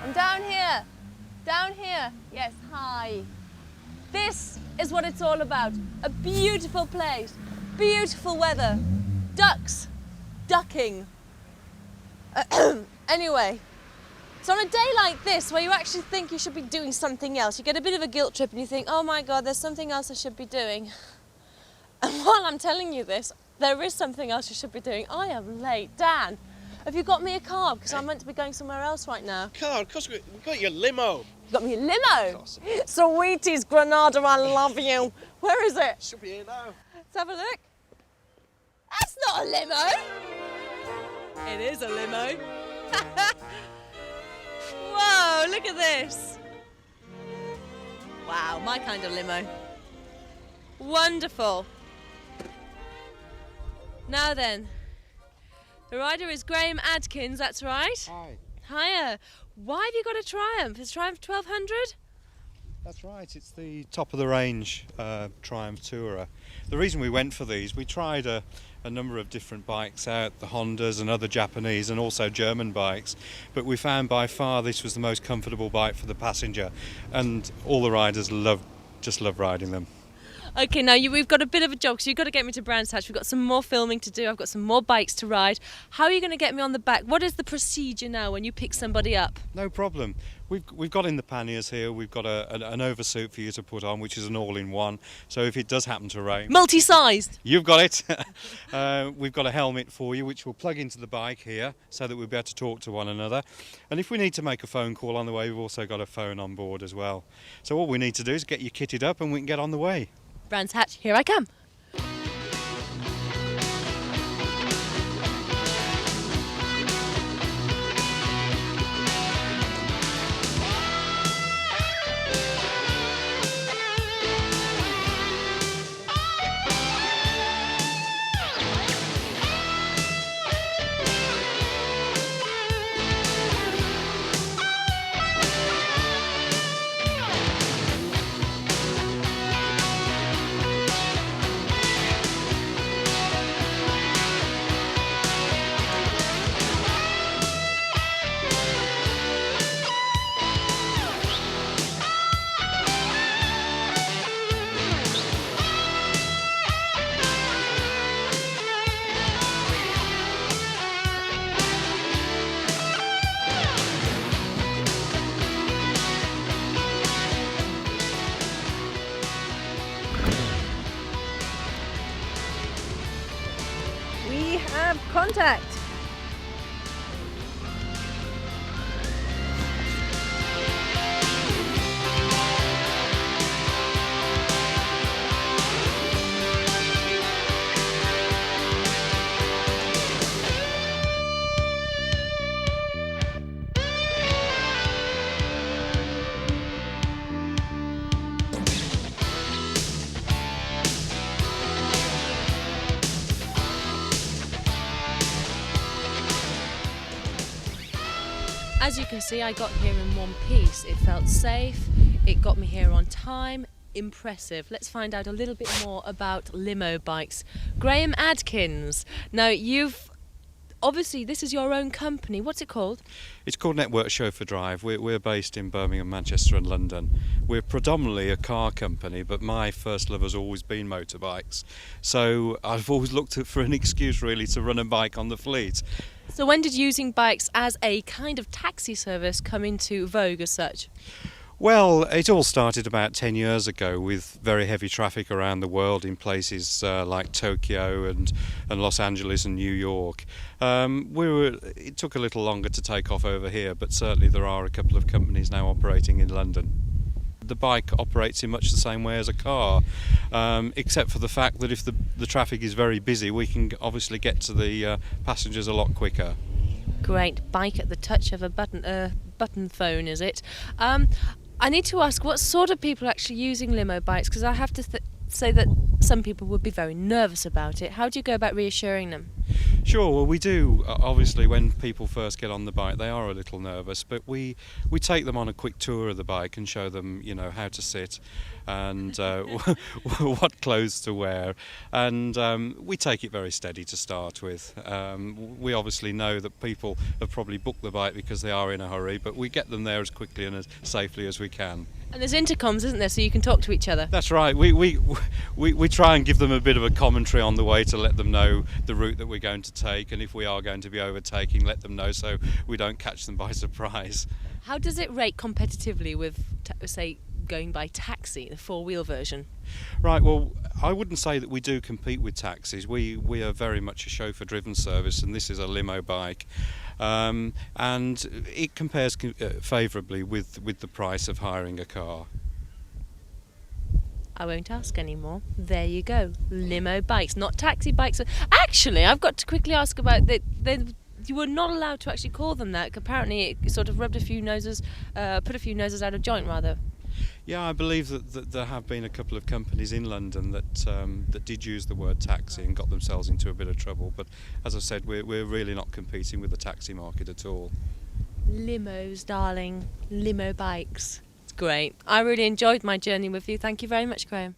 I'm down here. Down here. Yes, hi. This is what it's all about. A beautiful place, beautiful weather, ducks, ducking. Anyway, so on a day like this where you actually think you should be doing something else, you get a bit of a guilt trip and you think, oh my God, there's something else I should be doing. And while I'm telling you this, there is something else you should be doing. I am late. Dan, have you got me a car? Because I'm meant to be going somewhere else right now. Car? Of course we've got your limo. You got me a limo? Sweeties, Granada, I love you. Where is it? Should be here now. Let's have a look. That's not a limo. It is a limo. Whoa, look at this. Wow, my kind of limo. Wonderful. Now then, the rider is Graham Adkins, that's right? Hi. Hiya. Why have you got a Triumph? Is Triumph 1200? That's right, it's the top of the range Triumph Tourer. The reason we went for these, we tried a number of different bikes out, the Hondas and other Japanese and also German bikes, but we found by far this was the most comfortable bike for the passenger, and all the riders just love riding them. Okay, now we've got a bit of a job, so you've got to get me to Brands Hatch. We've got some more filming to do. I've got some more bikes to ride. How are you going to get me on the back? What is the procedure now when you pick somebody up? No problem. We've got in the panniers here, we've got an oversuit for you to put on, which is an all-in-one. So if it does happen to rain... Multi-sized? You've got it. We've got a helmet for you, which we'll plug into the bike here, so that we'll be able to talk to one another. And if we need to make a phone call on the way, we've also got a phone on board as well. So all we need to do is get you kitted up and we can get on the way. Brands Hatch, here I come. We have contact. As you can see, I got here in one piece. It felt safe, it got me here on time. Impressive. Let's find out a little bit more about limo bikes. Graham Adkins. Now obviously this is your own company. What's it called? It's called Network Chauffeur Drive. We're based in Birmingham, Manchester and London. We're predominantly a car company, but my first love has always been motorbikes. So I've always looked for an excuse really to run a bike on the fleet. So when did using bikes as a kind of taxi service come into vogue as such? Well, it all started about 10 years ago with very heavy traffic around the world in places like Tokyo and Los Angeles and New York. It took a little longer to take off over here, but certainly there are a couple of companies now operating in London. The bike operates in much the same way as a car, except for the fact that if the traffic is very busy, we can obviously get to the passengers a lot quicker. Great. Bike at the touch of a button phone, is it? I need to ask, what sort of people are actually using limo bikes? Because I have to say that some people would be very nervous about it. How do you go about reassuring them? Sure, well we do. Obviously when people first get on the bike they are a little nervous, but we take them on a quick tour of the bike and show them, you know, how to sit and what clothes to wear, and we take it very steady to start with. We obviously know that people have probably booked the bike because they are in a hurry, but we get them there as quickly and as safely as we can. And there's intercoms, isn't there, so you can talk to each other? That's right. We try and give them a bit of a commentary on the way to let them know the route that we're going to take, and if we are going to be overtaking, let them know so we don't catch them by surprise. How does it rate competitively with, say, going by taxi, the four-wheel version? Right, well, I wouldn't say that we do compete with taxis. We are very much a chauffeur-driven service, and this is a limo bike. And it compares favourably with the price of hiring a car. I won't ask anymore. There you go. Limo bikes, not taxi bikes. Actually, I've got to quickly ask about you were not allowed to actually call them that. Apparently it sort of rubbed a few noses, put a few noses out of joint rather. Yeah, I believe that there have been a couple of companies in London that did use the word taxi and got themselves into a bit of trouble. But as I said, we're really not competing with the taxi market at all. Limos, darling. Limo bikes. It's great. I really enjoyed my journey with you. Thank you very much, Graham.